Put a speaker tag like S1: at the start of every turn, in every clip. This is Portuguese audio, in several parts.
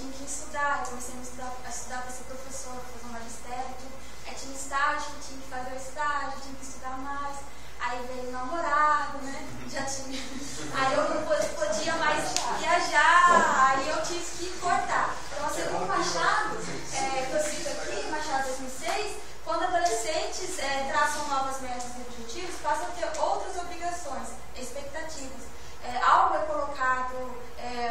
S1: tinha que estudar, eu comecei a estudar para ser professor, para fazer um magistério e tudo. Aí tinha estágio, tinha que fazer o estágio, tinha que estudar mais. Aí veio o namorado, né? Já tinha. Aí eu não podia mais viajar, aí eu tive que cortar. Então, assim, como Machado, que eu cito aqui, Machado 2006, quando adolescentes traçam novas metas e objetivos, passam a ter outras obrigações, expectativas. Algo é colocado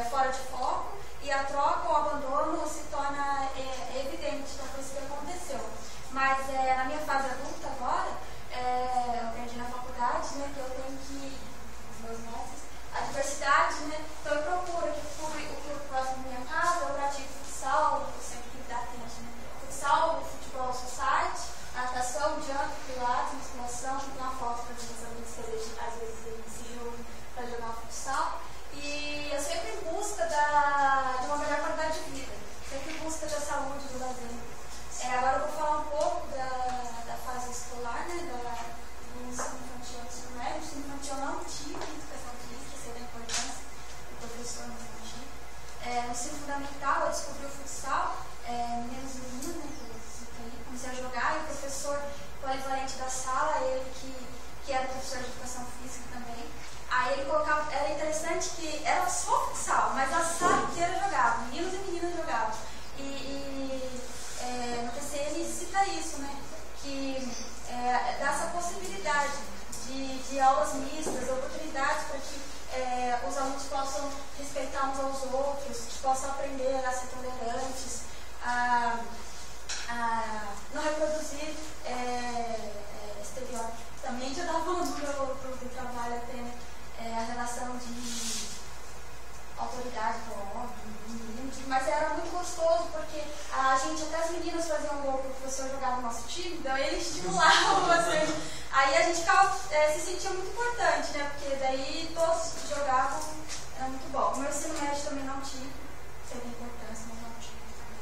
S1: fora de foco e a troca ou abandono se torna evidente. Então, foi isso que aconteceu. Mas na minha fase adulta agora, eu aprendi na faculdade, né, que eu tenho que, os meus mestres, a diversidade, né, então eu procuro que o próximo da minha casa, eu pratico futsal, sempre que dá tempo, né, futsal, futebol society, natação, jump, pilates, musculação, tem uma foto para os amigos que às vezes eles ensinam para jogar futsal, e eu sempre em busca de uma melhor qualidade de vida, sempre em busca da saúde, do lazer. Agora eu vou falar um pouco da fase escolar, né, do ensino infantil e ensino médio. O ensino infantil eu não tive educação física, sei da importância do professor no infantil. No ensino fundamental eu descobri o futsal, meninos e meninas, né, que comecei a jogar, e o professor polivalente da sala, ele que era professor de educação física também. Aí ele colocava, era interessante que era só futsal, mas a sala inteira jogava, meninos e meninas jogavam. No TCE ele cita isso, né? Que dá essa possibilidade de aulas mistas, oportunidades para que os alunos possam respeitar uns aos outros, que possam aprender a ser tolerantes, a não reproduzir estereótipos. Também já estava falando do trabalho até a relação de autoridade com o homem, mas era muito gostoso porque a gente, até as meninas faziam gol porque o professor jogava no nosso time, então eles estimulavam bastante. Aí a gente ficava, se sentia muito importante, né? Porque daí todos jogavam, era muito bom. O meu ensino médio também não tive, teve importância, mas não tive também.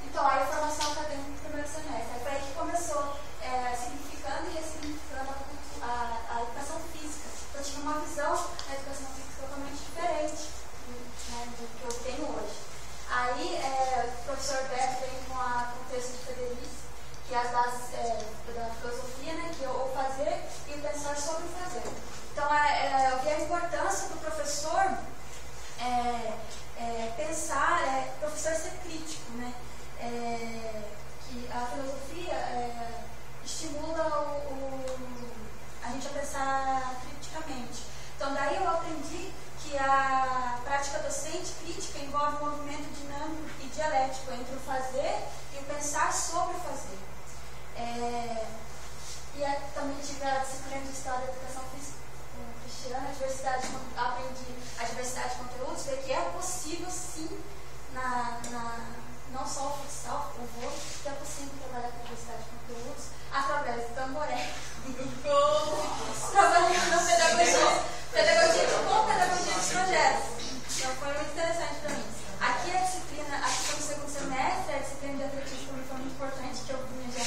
S1: Então, aí a formação acadêmica no primeiro semestre. Aí foi aí que começou significando e ressignificando a educação física. Eu tinha uma visão da educação física totalmente diferente, né, do que eu tenho hoje. Aí o professor Beto vem com o texto de Federici, que é as bases da filosofia, né, que é o fazer e o pensar sobre o fazer. Então eu vi a importância do professor pensar, professor ser crítico, né, que a filosofia estimula a gente a pensar criticamente. Então daí eu aprendi que a prática docente crítica envolve um movimento dinâmico e dialético entre o fazer e o pensar sobre o fazer. Também tive a disciplina de História da Educação Física Cristiana, aprendi a diversidade de conteúdos, ver que é possível sim, não só o futsal, o vôlei, que é possível trabalhar com diversidade de conteúdos através do tamboré, do gol, trabalhando na pedagogia com pedagogia de projetos. Então foi muito interessante para mim. Aqui a disciplina, aqui foi no segundo semestre, a disciplina de atletismo foi muito importante, que eu vinha já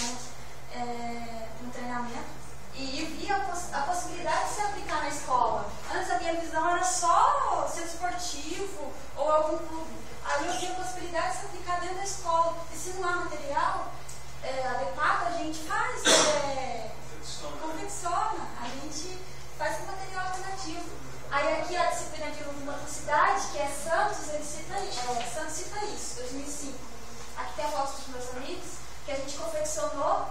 S1: no treinamento. E vi a possibilidade de se aplicar na escola. Antes a minha visão era só ser esportivo ou algum clube. Aí eu vi a possibilidade de se aplicar dentro da escola. E se não há material adequado, a gente faz, confecciona, a gente faz um material alternativo. Aí aqui a disciplina de motricidade, que é Santos, ele cita isso, Santos cita isso, 2005. Aqui tem a foto dos meus amigos, que a gente confeccionou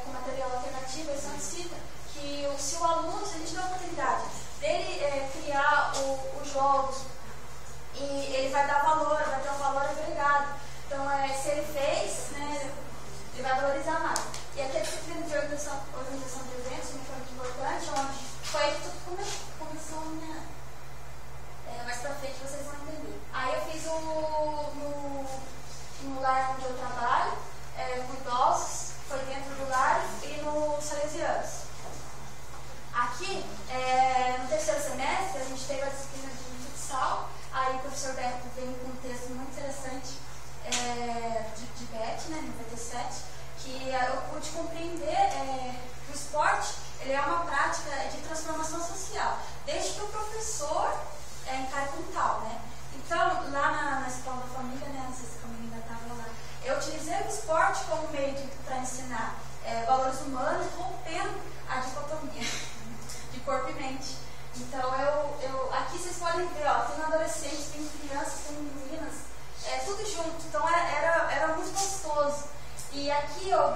S1: com material alternativo, e Santos cita que se o aluno, se a gente dá a oportunidade dele criar os jogos, e ele vai dar valor, vai ter um valor agregado. Então, se ele fez, né, ele vai valorizar mais. E aqui a disciplina de organização de eventos, que foi muito importante, onde foi aí que tudo começou, né? Mais pra frente vocês vão entender. Aí eu fiz no lar onde eu trabalho, com idosos, foi dentro do lar e no Salesianos. Aqui, no terceiro semestre, a gente teve a disciplina de futsal, aí o professor Beto vem com como meio para ensinar valores humanos, rompendo a dicotomia de corpo e mente. Então, aqui vocês podem ver, ó, tem adolescentes, tem crianças, tem meninas, tudo junto. Então, era muito gostoso. E aqui eu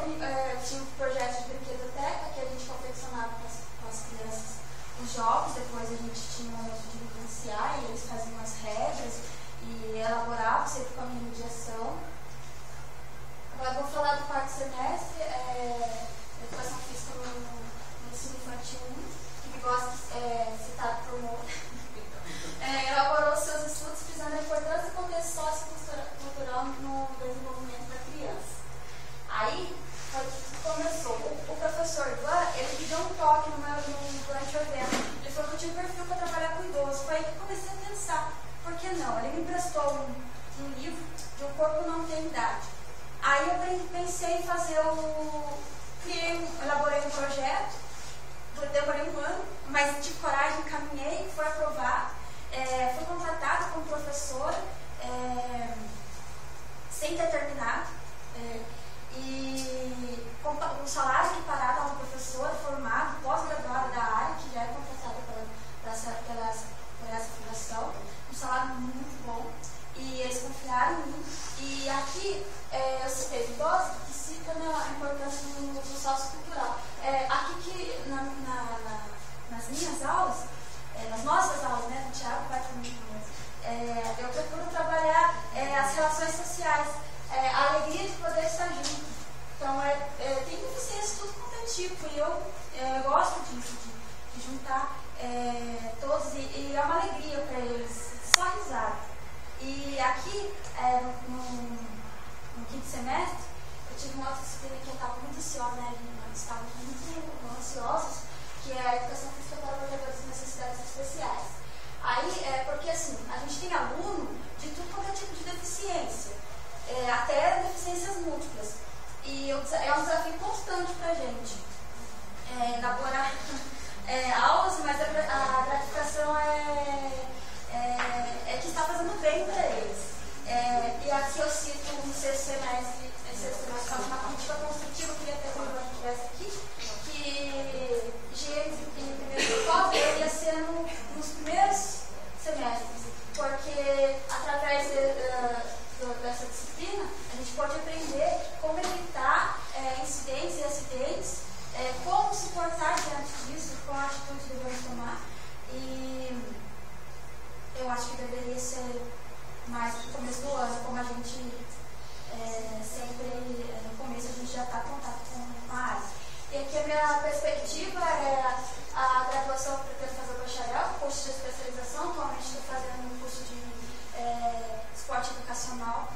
S1: tinha um projeto de brinquedoteca que a gente confeccionava com as crianças os jogos. Depois a gente tinha um momento de vivenciar e eles faziam as regras e elaboravam sempre com a minha mediação. Agora eu vou falar do quarto semestre, educação física no ensino infantil 1, que gosta citado por Moura. Elaborou seus estudos frisando a importância do contexto sociocultural no desenvolvimento da criança. Aí começou, o professor Ivan, ele me deu um toque durante o evento. Ele falou que eu tinha um perfil para trabalhar com idoso. Foi aí que eu comecei a pensar, por que não? Ele me emprestou um livro de Um Corpo Não Tem Idade. Aí eu pensei em fazer elaborei um projeto, demorei um ano, mas tive coragem, caminhei, foi aprovado. Fui contratada como professora, sem ter terminado. E com um salário equiparado a uma professora formada, pós-graduada da área, que já é contratada por essa fundação, um salário muito bom, e eles confiaram em mim. E aqui eu citei o idoso, que cita a importância do sociocultural. Aqui que nas minhas aulas, nas nossas aulas, né, o Thiago vai comigo mesmo, eu procuro trabalhar as relações sociais, a alegria de poder estar junto. Então, tem deficiência tudo quanto é tipo, e eu gosto disso, de juntar todos, e é uma alegria para eles, só risada. E aqui, no quinto semestre, eu tive uma outra disciplina que eu estava muito ansiosa, né? Eles estavam muito ansiosos, que é a educação física para portadores de necessidades especiais. Aí, porque assim, a gente tem aluno de tudo quanto é tipo de deficiência, até deficiências múltiplas. E é um desafio constante para a gente elaborar aulas, mas a gratificação é que está fazendo bem para eles. E aqui eu cito no sexto semestre, uma crítica construtiva, eu queria ter que o tivesse aqui, que Gênesis em primeiro grau ia ser nos primeiros semestres, porque através dessa disciplina a gente pode aprender como evitar incidentes e acidentes, como se portar diante disso, qual atitude devemos tomar. E eu acho que deveria ser mais no começo do ano, como a gente sempre, no começo a gente já está em contato com a área. E aqui a minha perspectiva é a graduação, eu pretendo fazer o bacharel, curso de especialização. Atualmente estou fazendo um curso de esporte educacional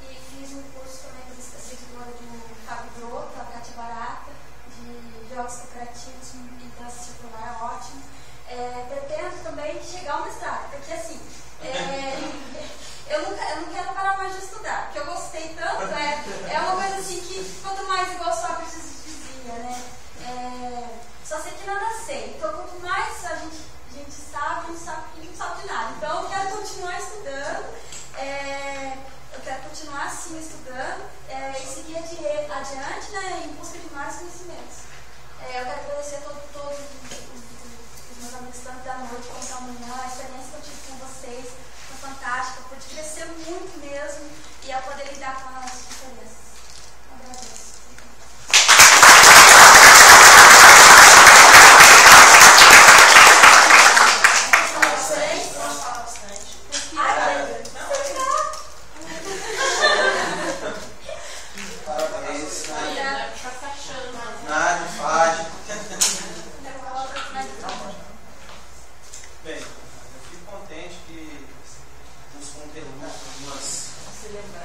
S1: e fiz um curso também para seguidora do Fábio Broto, a Cátia Barata, de jogos cooperativos e dança circular, é ótimo. Pretendo também chegar ao mestrado, porque assim, eu não quero parar mais de estudar, porque eu gostei tanto, é uma coisa assim que quanto mais igual Sócrates dizia, né? Só sei que nada sei, então quanto mais a gente sabe, a gente não sabe de nada. Então eu quero continuar estudando, eu quero continuar assim estudando e seguir adiante, né, em busca de mais conhecimentos. Eu quero agradecer a todos os meus amigos, tanto da noite quanto da manhã. A experiência que eu tive com vocês foi fantástica, pude crescer muito mesmo e a poder lidar com as diferenças. Agradeço.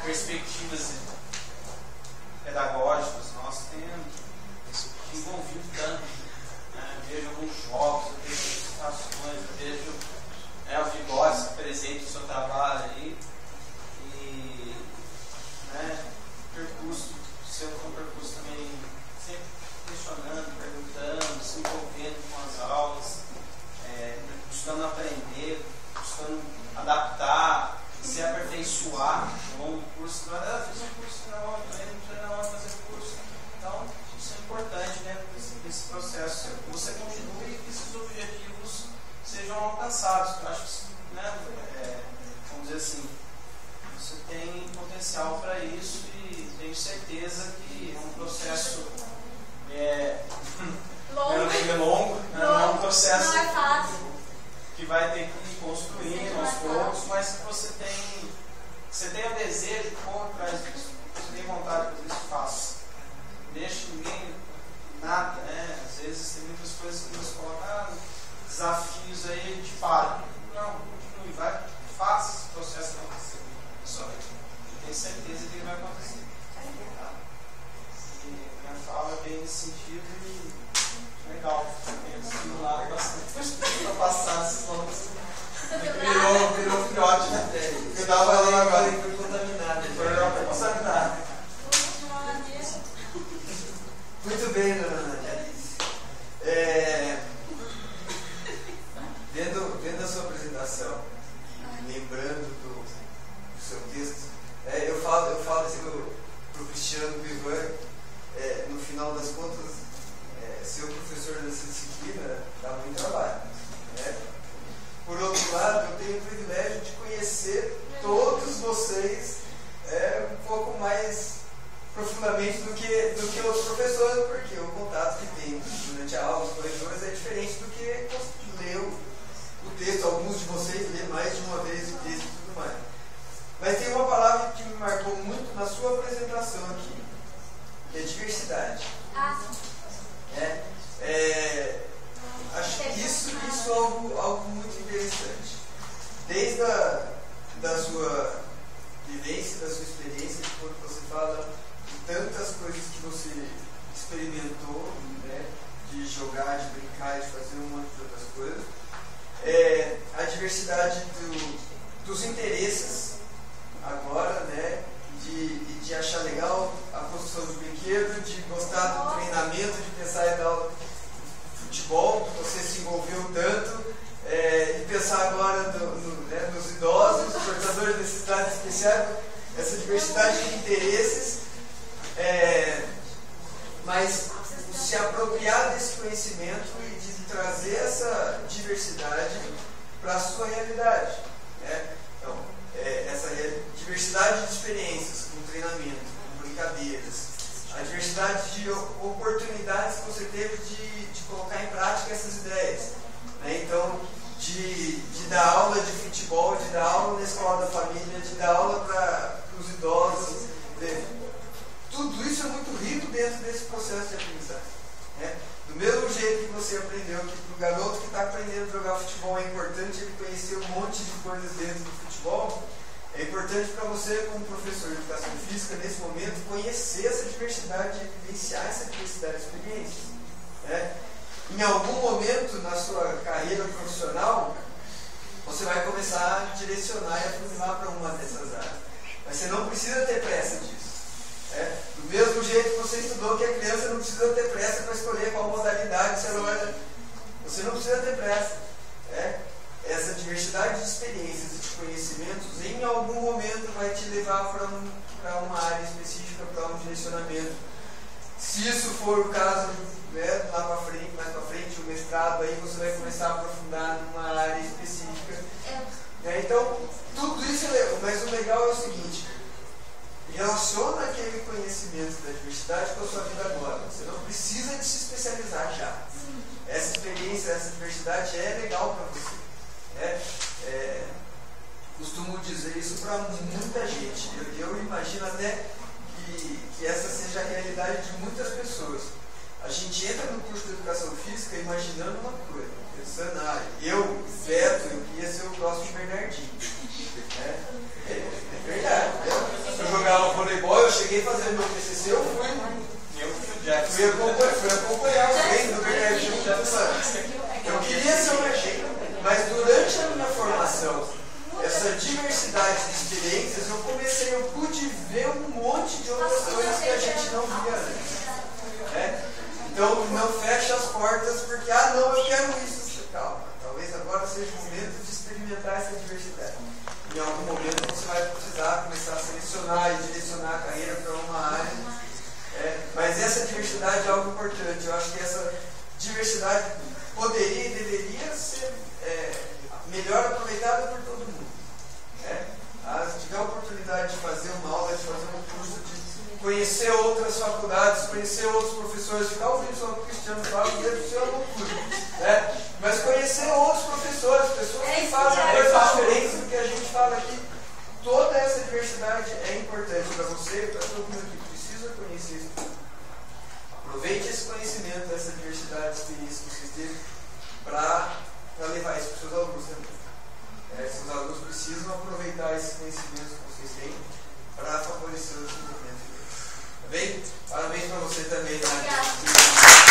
S2: Perspectivas pedagógicas nós temos envolvido tanto, né? Vejo alguns jogos, eu vejo situações, eu vejo os bigodes presentes no seu trabalho aí e o percurso seu foi um percurso também sempre questionando, perguntando, se envolvendo com as aulas, buscando aprender, buscando adaptar, se aperfeiçoar ao longo do curso. Agora, eu fiz um curso na hora, fazer sejam alcançados. Eu acho que, né, vamos dizer assim, você tem potencial para isso e tenho certeza que é um processo longo, não é um processo
S1: não é fácil,
S2: que vai ter que ir construindo aos poucos, mas que você tem o desejo de correr atrás disso, você tem vontade de fazer isso, faça. Não deixe ninguém nada, né? Às vezes tem muitas coisas que nos colocam, desafios aí, a gente para. Não, continue, vai, faça esse processo acontecer. Só eu tenho certeza que ele vai acontecer. E minha fala é bem nesse sentido e legal. Tenho estimulado bastante para passar esses nomes. Virou filhote, né? Eu tava lá agora e foi contaminado. Foi contaminado.
S3: Muito bem, dona Nadia. Vendo a sua apresentação, lembrando do seu texto, eu falo assim para o Cristiano Vivan, no final das contas, ser o professor dessa disciplina dá muito trabalho. Né? Por outro lado, eu tenho o privilégio de conhecer todos vocês um pouco mais profundamente do que outros professores, porque o contato que tem durante a aula, os corredores, é diferente do que ler o texto. Alguns de vocês lêem mais de uma vez o texto e tudo mais. Mas tem uma palavra que me marcou muito na sua apresentação aqui, que é diversidade. Acho que isso é algo muito interessante. Desde da sua vivência, da sua experiência, de quando você fala de tantas coisas que você experimentou, né, de jogar, de brincar, de fazer um monte de outras coisas. A diversidade dos interesses agora, né, de achar legal a construção de brinquedo, de gostar do treinamento, de pensar em dar aula de futebol, que você se envolveu tanto, e pensar agora nos idosos, portadores de necessidades especiais, essa diversidade de interesses, mas se apropriar desse conhecimento e de trazer essa diversidade para a sua realidade. Né? Então, essa diversidade de experiências, com treinamento, com brincadeiras, a diversidade de oportunidades que você teve de colocar em prática essas ideias. Né? Então, de dar aula de futebol, de dar aula na escola da família, de dar aula para os idosos. Tudo isso é muito rico dentro desse processo de aprendizagem. Né? Do mesmo jeito que você aprendeu que para o garoto que está aprendendo a jogar futebol é importante ele conhecer um monte de coisas dentro do futebol, é importante para você, como professor de educação física, nesse momento, conhecer essa diversidade, vivenciar essa diversidade de experiências. Né? Em algum momento na sua carreira profissional, você vai começar a direcionar e afunilar para uma dessas áreas. Mas você não precisa ter pressa disso. Do mesmo jeito que você estudou que a criança não precisa ter pressa para escolher qual modalidade você não precisa ter pressa. Essa diversidade de experiências e de conhecimentos em algum momento vai te levar para uma área específica, para um direcionamento. Se isso for o caso, né, lá mais para frente, o mestrado, aí você vai começar a aprofundar numa área específica. Então, tudo isso é legal, mas o legal é o seguinte: relaciona aquele conhecimento da diversidade com a sua vida agora. Você não precisa de se especializar já. Essa experiência, essa diversidade é legal para você. Costumo dizer isso para muita gente. Eu imagino até que essa seja a realidade de muitas pessoas. A gente entra no curso de educação física imaginando uma coisa, pensando, eu, Beto, eu queria ser o próximo Bernardinho. É verdade. Eu jogava voleibol, eu cheguei a fazer meu TCC, eu fui acompanhar o treino do Bernardinho. Eu queria ser o Bernardinho, mas durante a minha formação, essa diversidade de experiências, eu pude ver um monte de outras coisas que a gente não via antes. Então, não fecha as portas porque, não, eu quero isso. Calma, talvez agora seja o momento de experimentar essa diversidade. Em algum momento você vai precisar começar a selecionar e direcionar a carreira para uma área. Mas essa diversidade é algo importante. Eu acho que essa diversidade poderia e deveria ser melhor aproveitada por todo mundo. Né? Se tiver a oportunidade de fazer uma aula, de fazer um curso, de conhecer outras faculdades, conhecer outros professores, ficar ouvindo só o Cristiano fala, deve ser uma loucura. Né? Mas conhecer outros professores, pessoas que fazem coisas diferentes do que a gente fala aqui. Toda essa diversidade é importante para você e para todo mundo que precisa conhecer isso. Aproveite esse conhecimento, essa diversidade de experiências que vocês têm para levar isso para os seus alunos também. Seus alunos precisam aproveitar esse conhecimento que vocês têm para favorecer o desenvolvimento deles. Tá bem? Parabéns para você também.
S1: Obrigada.